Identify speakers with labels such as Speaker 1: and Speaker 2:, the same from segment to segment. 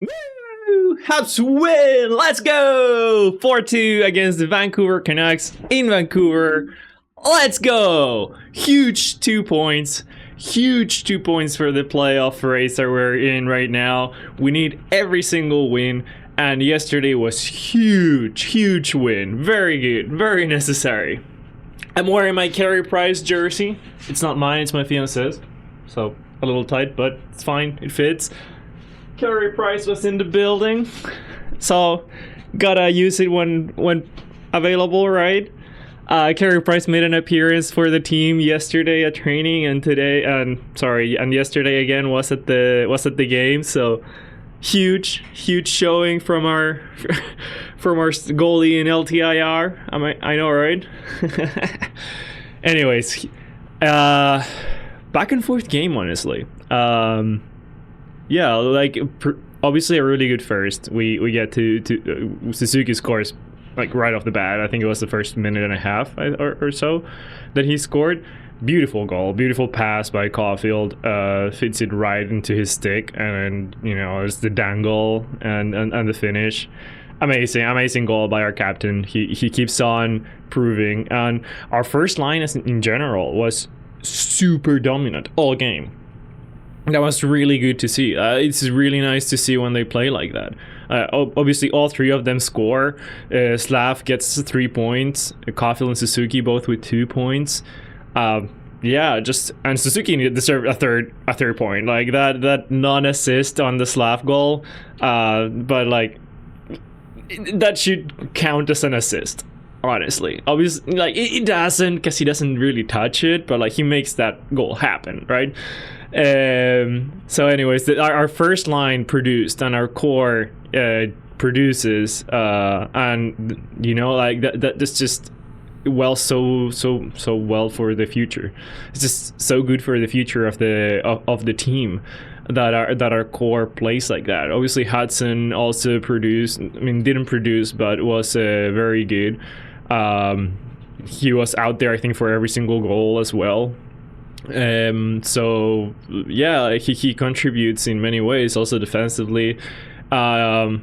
Speaker 1: Woo! Habs win! Let's go! 4-2 against the Vancouver Canucks in Vancouver. Let's go! Huge 2 points. Huge 2 points for the playoff race that we're in right now. We need every single win. And yesterday was huge win. Very good, very necessary. I'm wearing my Carey Price jersey. It's not mine, it's my fiance's. So a little tight, but it's fine, it fits. Carey Price was in the building, so gotta use it when available, right? Carey Price made an appearance for the team yesterday at training, and yesterday again was at the game. So huge showing from our goalie in LTIR. I know, right? Anyways, back and forth game, honestly. Yeah, like obviously a really good first. We get to Suzuki scores like right off the bat. I think it was the first minute and a half or so that he scored. Beautiful goal, beautiful pass by Caulfield. Fits it right into his stick, and it's the dangle and the finish. Amazing goal by our captain. He keeps on proving, and our first line in general was super dominant all game. That was really good to see. It's really nice to see when they play like that. Obviously, all three of them score. Slav gets 3 points. Caulfield and Suzuki both with 2 points. And Suzuki deserved a third point. Like that non-assist on the Slav goal, but like that should count as an assist. Honestly, obviously, like it doesn't, because he doesn't really touch it, but like he makes that goal happen, right? So anyways, our first line produced and our core produces, and like that's just so well for the future. It's just so good for the future of the team that our core plays like that. Obviously, Hudson also produced. Didn't produce, but was very good. He was out there, I think, for every single goal as well. So yeah, he contributes in many ways, also defensively. Yeah,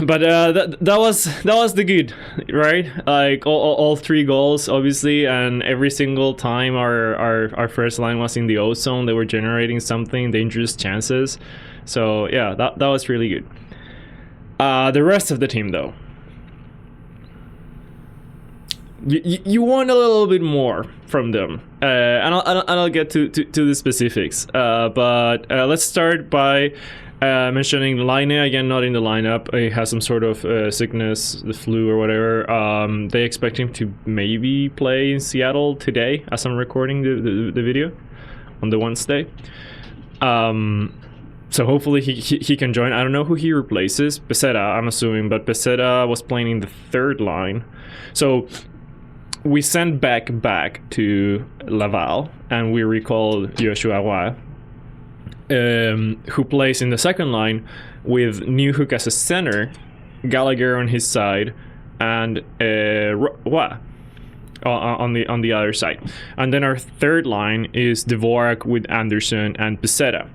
Speaker 1: but that was the good, right? Like all 3 goals, obviously, and every single time our first line was in the O zone, they were generating something, dangerous chances. So yeah, that was really good. The rest of the team, though, you want a little bit more from them, and I'll get to the specifics. But let's start by mentioning Laine again, not in the lineup. He has some sort of sickness, the flu or whatever. They expect him to maybe play in Seattle today, as I'm recording the video on the Wednesday. So hopefully he can join. I don't know who he replaces. Peseta, I'm assuming, but Peseta was playing in the third line. So we sent back to Laval, and we recalled Joshua Roy, who plays in the second line with Newhook as a center, Gallagher on his side, and Roy on the other side. And then our third line is Dvorak with Anderson and Peseta,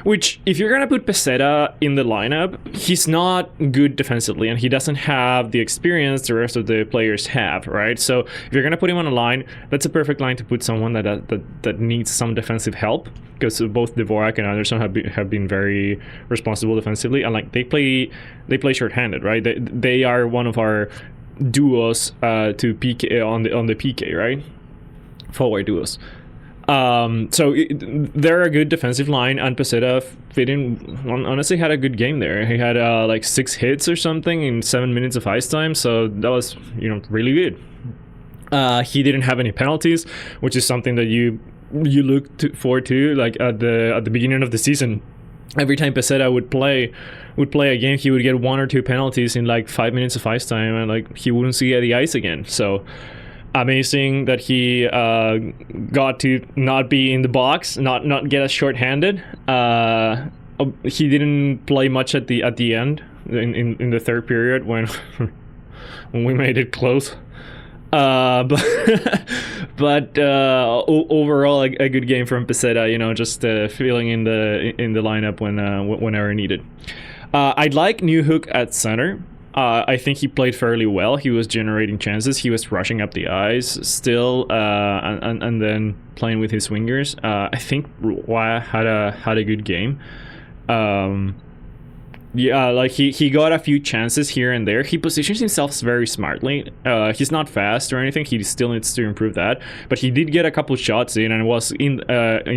Speaker 1: which, if you're gonna put Peseta in the lineup, he's not good defensively, and he doesn't have the experience the rest of the players have, right? So if you're gonna put him on a line, that's a perfect line to put someone that needs some defensive help, because both Dvorak and Anderson have been very responsible defensively, and like they play shorthanded, right? They are one of our duos to PK on the PK, right? Forward duos. So they're a good defensive line, and Peseta honestly had a good game there. He had like 6 hits or something in 7 minutes of ice time, so that was really good. He didn't have any penalties, which is something that you look forward to. Like at the beginning of the season, every time Peseta would play a game, he would get 1 or 2 penalties in like 5 minutes of ice time, and like he wouldn't see the ice again. So amazing that he got to not be in the box, not get us shorthanded. He didn't play much at the end in the third period when we made it close. Overall, a good game from Peseta. You know, just filling in the lineup whenever needed. I'd like Newhook at center. I think he played fairly well. He was generating chances. He was rushing up the ice still, and then playing with his wingers. I think Roy had a good game. Yeah, like he got a few chances here and there. He positions himself very smartly. He's not fast or anything. He still needs to improve that. But he did get a couple shots in and was in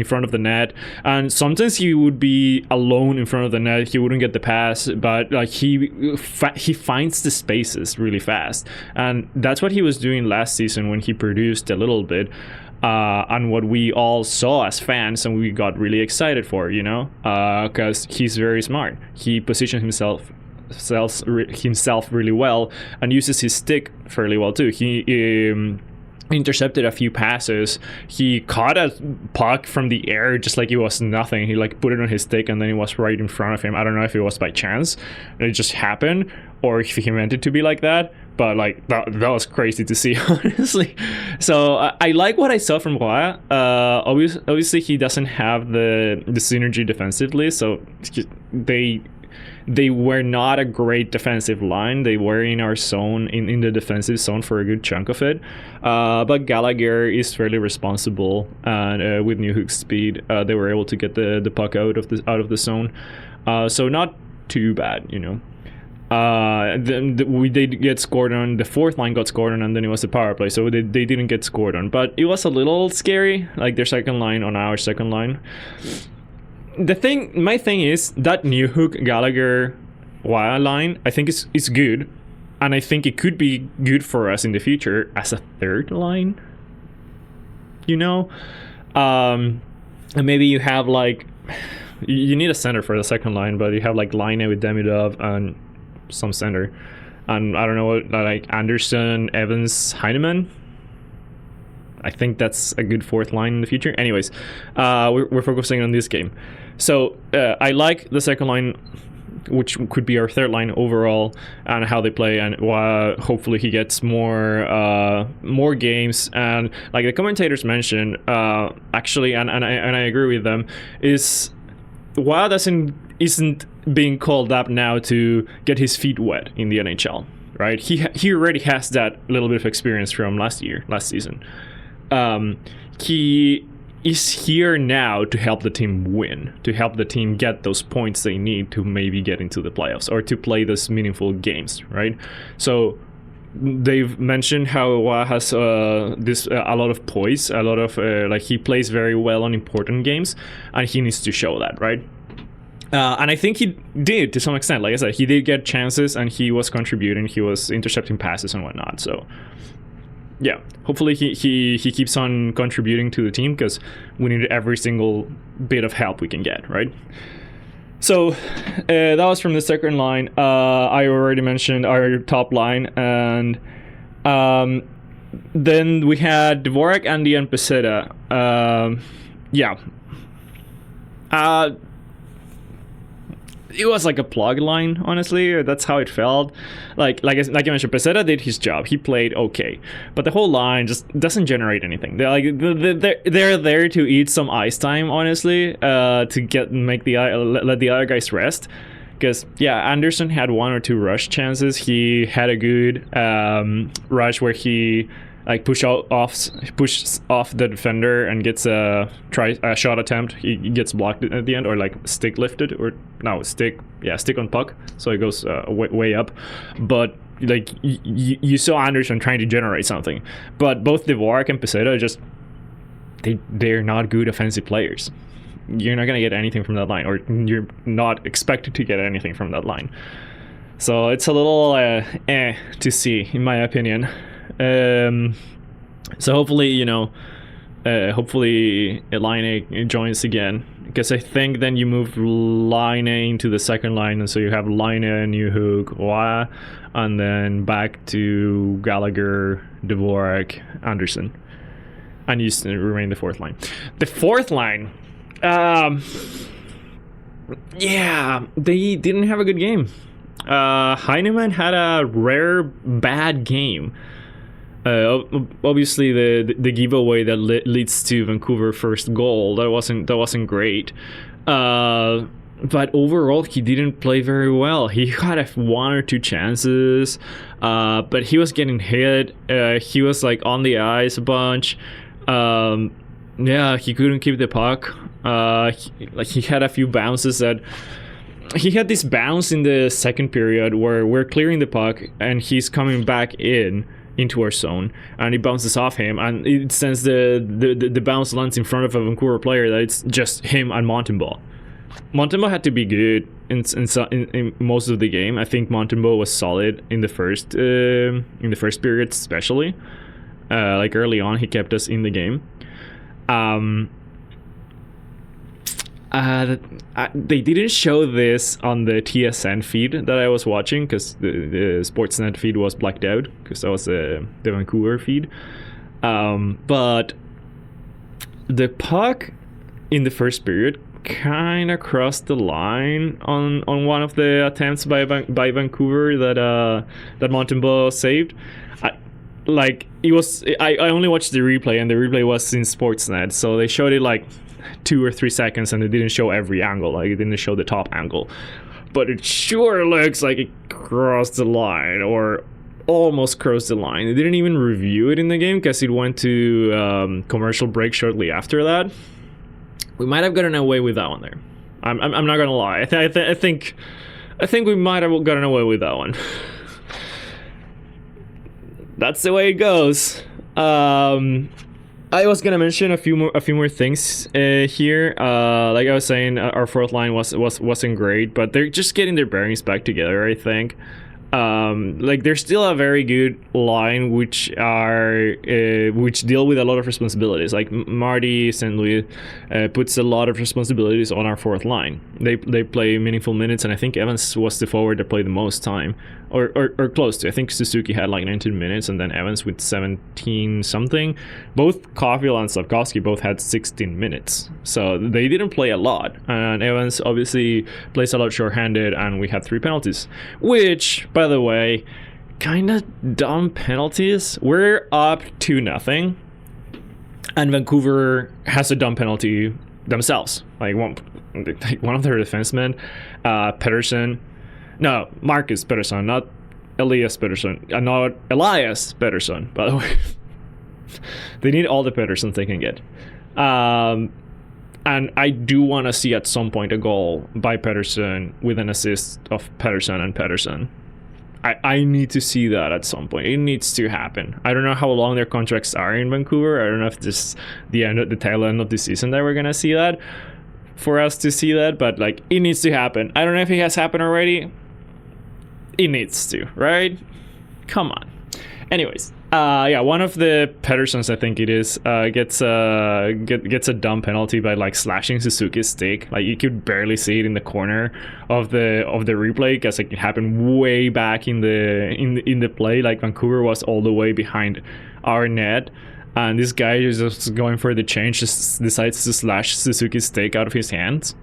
Speaker 1: front of the net. And sometimes he would be alone in front of the net. He wouldn't get the pass, but like he finds the spaces really fast. And that's what he was doing last season when he produced a little bit. And what we all saw as fans and we got really excited for, you know, because he's very smart. He positions himself really well and uses his stick fairly well too. He intercepted a few passes. He caught a puck from the air just like it was nothing. He like put it on his stick and then it was right in front of him. I don't know if it was by chance and it just happened or if he meant it to be like that. But like that was crazy to see, honestly. So I like what I saw from Roy. Obviously he doesn't have the synergy defensively, so they were not a great defensive line. They were in our zone, in the defensive zone for a good chunk of it. But Gallagher is fairly responsible, and with Newhook's speed, they were able to get the puck out of the zone. So not too bad, you know. We did get scored on. The fourth line got scored on, and then it was a power play, so they didn't get scored on. But it was a little scary, like their second line on our second line. My thing is that Newhook Gallagher Wire line, I think is good, and I think it could be good for us in the future as a third line. You know, and maybe you have like you need a center for the second line, but you have like Line with Demidov and some center, and I don't know what, like Anderson, Evans, Heineman. I think that's a good fourth line in the future. Anyways, we're focusing on this game. So I like the second line, which could be our third line overall, and how they play, and hopefully he gets more games. And like the commentators mentioned, actually, and I agree with them, is Wah isn't being called up now to get his feet wet in the NHL, right? He already has that little bit of experience from last season. He is here now to help the team win, to help the team get those points they need to maybe get into the playoffs or to play those meaningful games, right? So they've mentioned how Wah has a lot of poise, a lot of like he plays very well on important games, and he needs to show that, right? And I think he did to some extent. Like I said, he did get chances and he was contributing. He was intercepting passes and whatnot. So, yeah, hopefully he keeps on contributing to the team because we need every single bit of help we can get, right? So, that was from the second line. I already mentioned our top line. And then we had Dvorak, Andy, and Peseta. Yeah. It was like a plug line, honestly. That's how it felt. Like I mentioned, Peseta did his job. He played okay, but the whole line just doesn't generate anything. They're there to eat some ice time, honestly, to let the other guys rest. Because Anderson had one or two rush chances. He had a good rush where he like pushes off the defender and gets a shot attempt. He gets blocked at the end, or like stick lifted, or no stick on puck, so it goes way up. But like you saw Anderson trying to generate something, but both Dvorak and Peseta just they're not good offensive players. You're not gonna get anything from that line, or you're not expected to get anything from that line. So it's a little to see, in my opinion. So hopefully, hopefully Laine joins again, because I think then you move Laine into the second line, and so you have Laine, Newhook, Wah, and then back to Gallagher, Dvorak, Anderson, and you remain the fourth line. The fourth line, they didn't have a good game. Heineman had a rare bad game. Obviously, the giveaway that leads to Vancouver first goal, that wasn't great. But overall, he didn't play very well. He had one or two chances, but he was getting hit. He was like on the ice a bunch. He couldn't keep the puck. He had a few bounces that. He had this bounce in the second period where we're clearing the puck and he's coming back into our zone, and he bounces off him, and it sends the bounce lands in front of a Vancouver player that it's just him and Montembeault. Montembeault had to be good in most of the game. I think Montembeault was solid in the first period, especially. Like early on, he kept us in the game. They didn't show this on the TSN feed that I was watching because the Sportsnet feed was blacked out because that was the Vancouver feed. But the puck in the first period kind of crossed the line on one of the attempts by Vancouver that Montembeault saved. I only watched the replay, and the replay was in Sportsnet, so they showed it like 2 or 3 seconds, and it didn't show every angle. Like, it didn't show the top angle, but it sure looks like it crossed the line or almost crossed the line. They didn't even review it in the game because it went to commercial break shortly after that. We might have gotten away with that one there. I'm not gonna lie. I think we might have gotten away with that one. That's the way it goes. I was gonna mention a few more things here. Like I was saying, our fourth line wasn't great, but they're just getting their bearings back together, I think. Like, they're still a very good line, which deal with a lot of responsibilities. Like, Marty St. Louis puts a lot of responsibilities on our fourth line. They play meaningful minutes, and I think Evans was the forward that played the most time, or close to. I think Suzuki had like 19 minutes, and then Evans with 17 something. Both Caulfield and Slavkovsky both had 16 minutes, so they didn't play a lot. And Evans obviously plays a lot shorthanded, and we had 3 penalties, which, by the way, kind of dumb penalties. We're up 2-0, and Vancouver has a dumb penalty themselves. Like one of their defensemen, Marcus Pettersson, not Elias Pettersson, not Elias Pettersson, by the way. They need all the Petterssons they can get. And I do want to see at some point a goal by Pettersson with an assist of Pettersson and Pettersson. I need to see that at some point. It needs to happen. I don't know how long their contracts are in Vancouver. I don't know if this is the tail end of the season that we're gonna see that, for us to see that, but like, it needs to happen. I don't know if it has happened already. It needs to, right? Come on. Anyways, one of the Petterssons, I think it is, gets a dumb penalty by like slashing Suzuki's stick. Like, you could barely see it in the corner of the replay because like, it happened way back in the play. Like, Vancouver was all the way behind our net, and this guy is just going for the change, just decides to slash Suzuki's stick out of his hands.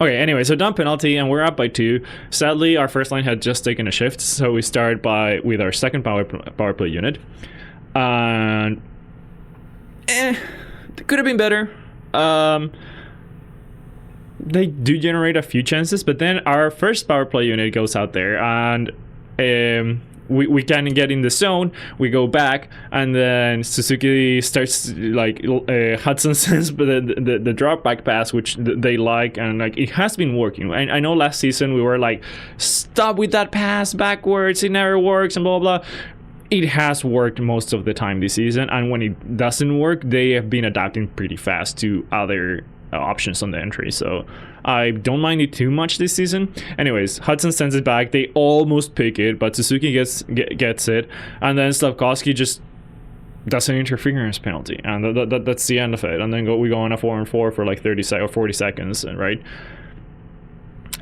Speaker 1: Okay, anyway, so dumb penalty, and we're up by 2. Sadly, our first line had just taken a shift, so we start with our second power play unit. And it could have been better. They do generate a few chances, but then our first power play unit goes out there, and we can get in the zone. We go back, and then Suzuki starts like Hudson sends the drop back pass, which they like, and like, it has been working. I know last season we were like, stop with that pass backwards, it never works, and blah blah. It has worked most of the time this season, and when it doesn't work, they have been adapting pretty fast to other options on the entry, so I don't mind it too much this season. Anyways, Hudson sends it back. They almost pick it, but Suzuki gets it, and then Slavkovsky just does an interference penalty, and that's the end of it. And then we go on a 4-on-4 for like 30 or 40 seconds, right?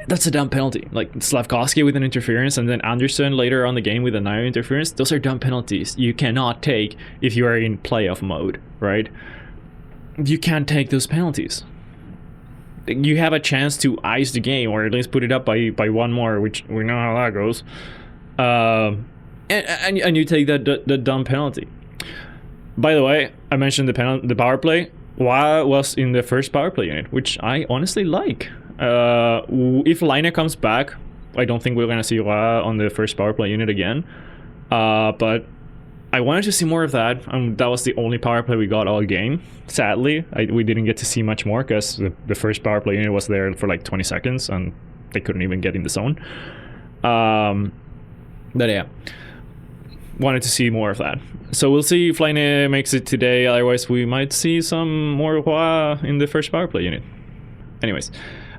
Speaker 1: That's a dumb penalty. Like, Slavkovsky with an interference, and then Anderson later on the game with another interference. Those are dumb penalties you cannot take if you are in playoff mode, right? You can't take those penalties. You have a chance to ice the game, or at least put it up by one more, which we know how that goes. and you take the dumb penalty. By the way, I mentioned the power play. Wah was in the first power play unit, which I honestly like. If Laine comes back, I don't think we're gonna see Wah on the first power play unit again. But I wanted to see more of that. That was the only power play we got all game. Sadly, we didn't get to see much more because the first power play unit was there for like 20 seconds and they couldn't even get in the zone. But yeah, wanted to see more of that. So we'll see if Laine makes it today. Otherwise, we might see some more Hua in the first power play unit. Anyways,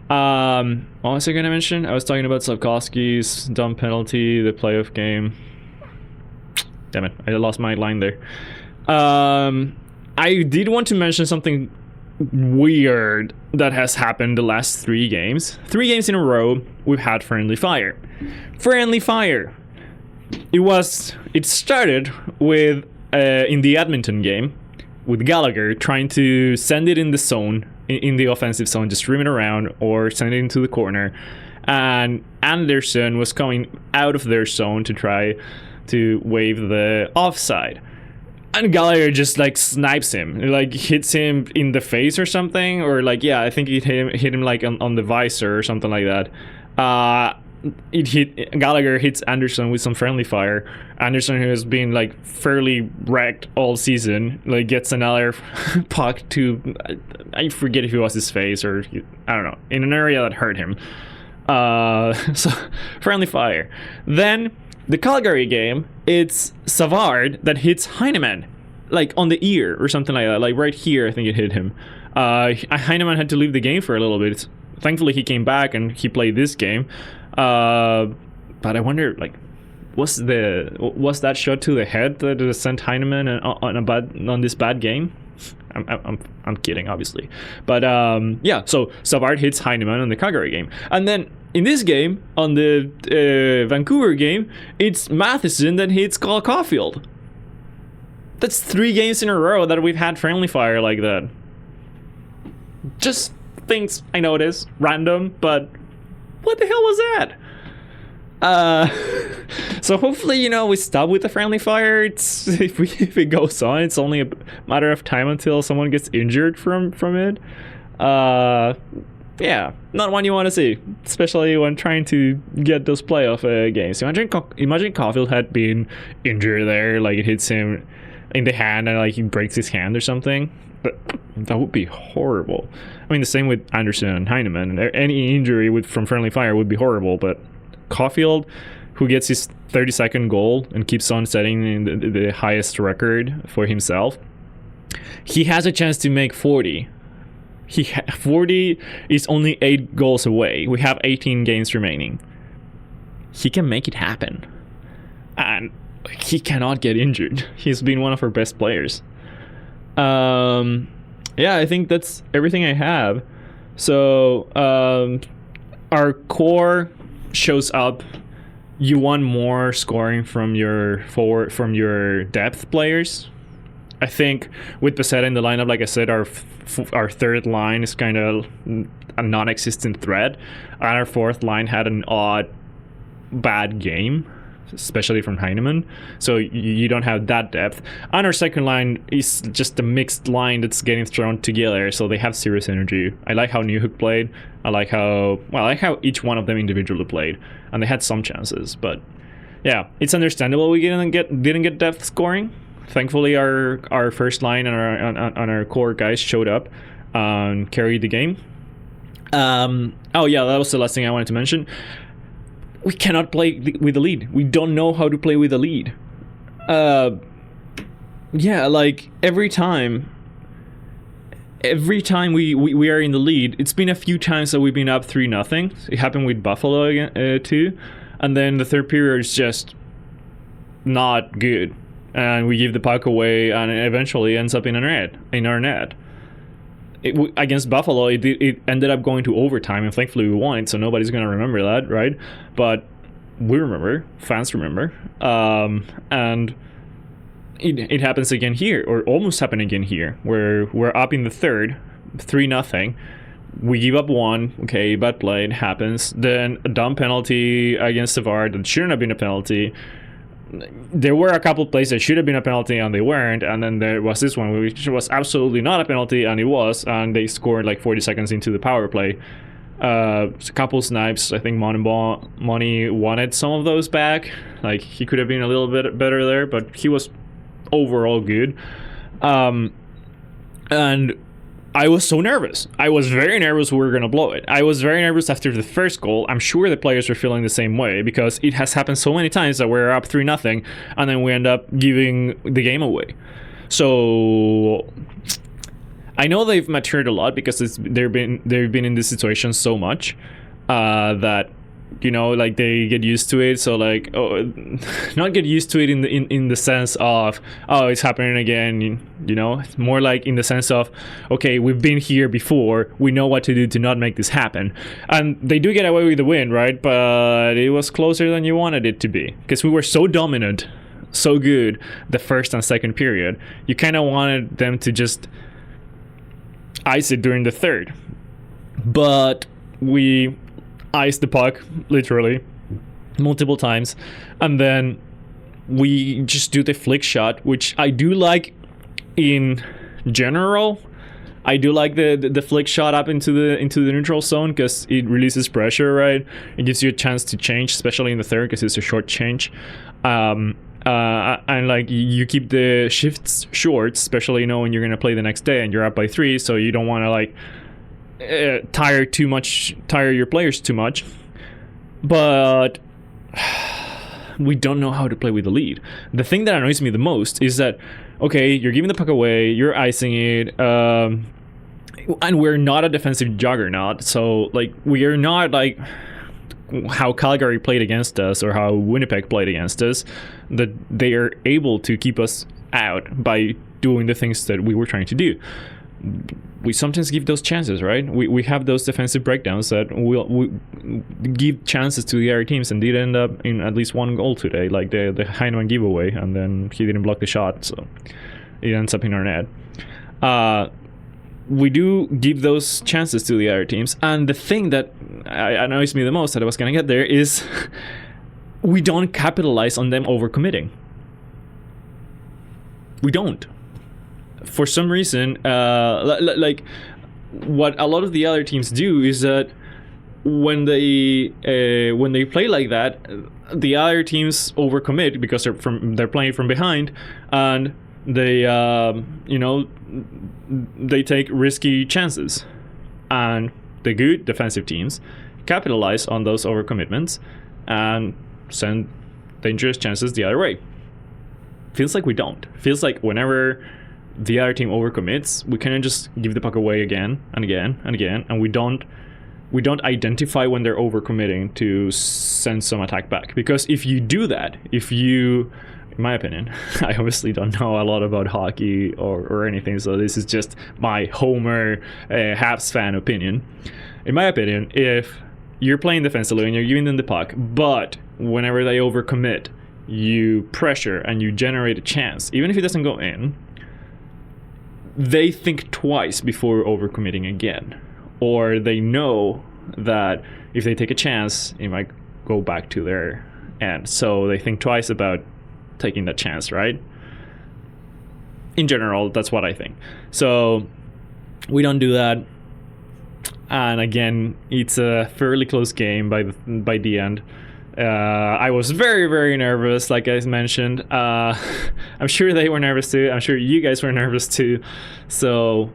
Speaker 1: what was I going to mention? I was talking about Slavkovsky's dumb penalty, the playoff game. Damn it, I lost my line there. I did want to mention something weird that has happened the last 3 games. 3 games in a row, we've had friendly fire. Friendly fire. It started with in the Edmonton game with Gallagher trying to send it in the zone, in the offensive zone, just stream it around or send it into the corner, and Anderson was coming out of their zone to try to wave the offside, and Gallagher just like snipes him, like hits him in the face or something, or like, yeah, I think it hit him like on the visor or something like that. Gallagher hits Anderson with some friendly fire. Anderson, who has been like fairly wrecked all season, like gets another puck to, I forget if it was his face or I don't know, in an area that hurt him. So friendly fire. Then the Calgary game, it's Savard that hits Heineman, like on the ear or something like that, like right here. I think it hit him. Heineman had to leave the game for a little bit. Thankfully, he came back and he played this game. But I wonder, like, was that shot to the head that sent Heineman on this bad game? I'm kidding, obviously. But yeah, so Savard hits Heineman on the Calgary game, and then in this game, on the Vancouver game, it's Matheson that hits Cole Caulfield. That's 3 games in a row that we've had friendly fire like that. Just things I noticed, random, but what the hell was that? So hopefully, we stop with the friendly fire. If it goes on, it's only a matter of time until someone gets injured from it. Yeah, not one you want to see, especially when trying to get those playoff games. Imagine Caulfield had been injured there, like it hits him in the hand and like he breaks his hand or something. But that would be horrible. I mean, the same with Anderson and Heineman. Any injury from friendly fire would be horrible. But Caulfield, who gets his 30-second goal and keeps on setting the highest record for himself, he has a chance to make 40. 40 is only 8 goals away. We have 18 games remaining. He can make it happen. And he cannot get injured. He's been one of our best players. Yeah, I think that's everything I have. So our core shows up. You want more scoring from your depth players. I think with Peseta in the lineup, like I said, our third line is kind of a non-existent threat, and our fourth line had an odd bad game, especially from Heineman, so you don't have that depth. And our second line is just a mixed line that's getting thrown together, so they have serious energy. I like how Newhook played. I like how each one of them individually played, and they had some chances. But yeah, it's understandable we didn't get depth scoring. Thankfully, our first line and our core guys showed up and carried the game. Oh yeah, that was the last thing I wanted to mention. We cannot play with the lead. We don't know how to play with the lead. Yeah, like every time we are in the lead, it's been a few times that we've been up 3-0. It happened with Buffalo again, too. And then the third period is just not good. And we give the puck away, and it eventually ends up in our net. Against Buffalo, it ended up going to overtime, and thankfully we won it, so nobody's going to remember that, right? But we remember, fans remember, and it happens again here, or almost happened again here, where we're up in the third, 3-0. We give up one, okay, bad play, it happens. Then a dumb penalty against Savard that shouldn't have been a penalty. there were a couple plays that should have been a penalty and they weren't, and then there was this one which was absolutely not a penalty and it was, and they scored like 40 seconds into the power play. A couple snipes. I think Money wanted some of those back. Like, he could have been a little bit better there, but he was overall good. And I was so nervous. I was very nervous we were going to blow it. I was very nervous after the first goal. I'm sure the players were feeling the same way, because it has happened so many times that we're up 3-0 and then we end up giving the game away. So I know they've matured a lot, because they've been in this situation so much that, you know, like, they get used to it. So like, not get used to it in the sense of, oh, it's happening again, you know, more like in the sense of, okay, we've been here before, we know what to do to not make this happen. And they do get away with the win, right? But it was closer than you wanted it to be, because we were so dominant, so good the first and second period. You kind of wanted them to just ice it during the third, but we iced the puck literally multiple times, and then we just do the flick shot, which I do like in general. I do like the flick shot up into the neutral zone, because it releases pressure, right? It gives you a chance to change, especially in the third, because it's a short change. And like, you keep the shifts short, especially, you know, when you're gonna play the next day and you're up by 3, so you don't want to like tire your players too much. But we don't know how to play with the lead. The thing that annoys me the most is that, okay, you're giving the puck away, you're icing it, and we're not a defensive juggernaut. So like, we are not like how Calgary played against us or how Winnipeg played against us, that they are able to keep us out by doing the things that we were trying to do. We sometimes give those chances, right? We have those defensive breakdowns that we give chances to the other teams, and did end up in at least one goal today, like the Heinemann giveaway, and then he didn't block the shot, so it ends up in our net. We do give those chances to the other teams, and the thing that annoys me the most, that I was going to get there, is we don't capitalize on them overcommitting. We don't. For some reason, like, what a lot of the other teams do is that when they play like that, the other teams overcommit because they're playing from behind, and they they take risky chances, and the good defensive teams capitalize on those overcommitments and send dangerous chances the other way. Feels like we don't. Feels like whenever the other team overcommits, we kind of just give the puck away again and again and again, and we don't identify when they're overcommitting to send some attack back. Because if you do that, in my opinion, I obviously don't know a lot about hockey or anything, so this is just my Homer Habs fan opinion. In my opinion, if you're playing defensively and you're giving them the puck, but whenever they overcommit, you pressure and you generate a chance, even if it doesn't go in, they think twice before overcommitting again. Or they know that if they take a chance, it might go back to their end. So they think twice about taking that chance, right? In general, that's what I think. So we don't do that. And again, it's a fairly close game by the end. I was very, very nervous, like I mentioned. I'm sure they were nervous too. I'm sure you guys were nervous too. So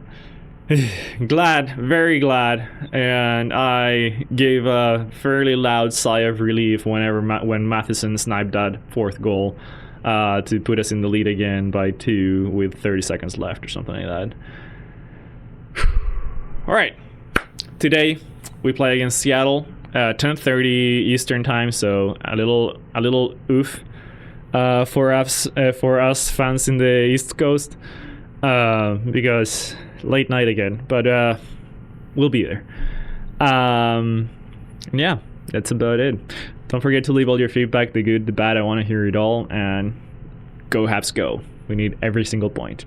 Speaker 1: glad, very glad. And I gave a fairly loud sigh of relief when Matheson sniped that fourth goal to put us in the lead again by 2 with 30 seconds left or something like that. All right, today we play against Seattle. 10:30 Eastern time, so a little oof for us fans in the East Coast, because late night again, but we'll be there. Yeah, that's about it. Don't forget to leave all your feedback, the good, the bad. I want to hear it all, and go Habs go. We need every single point.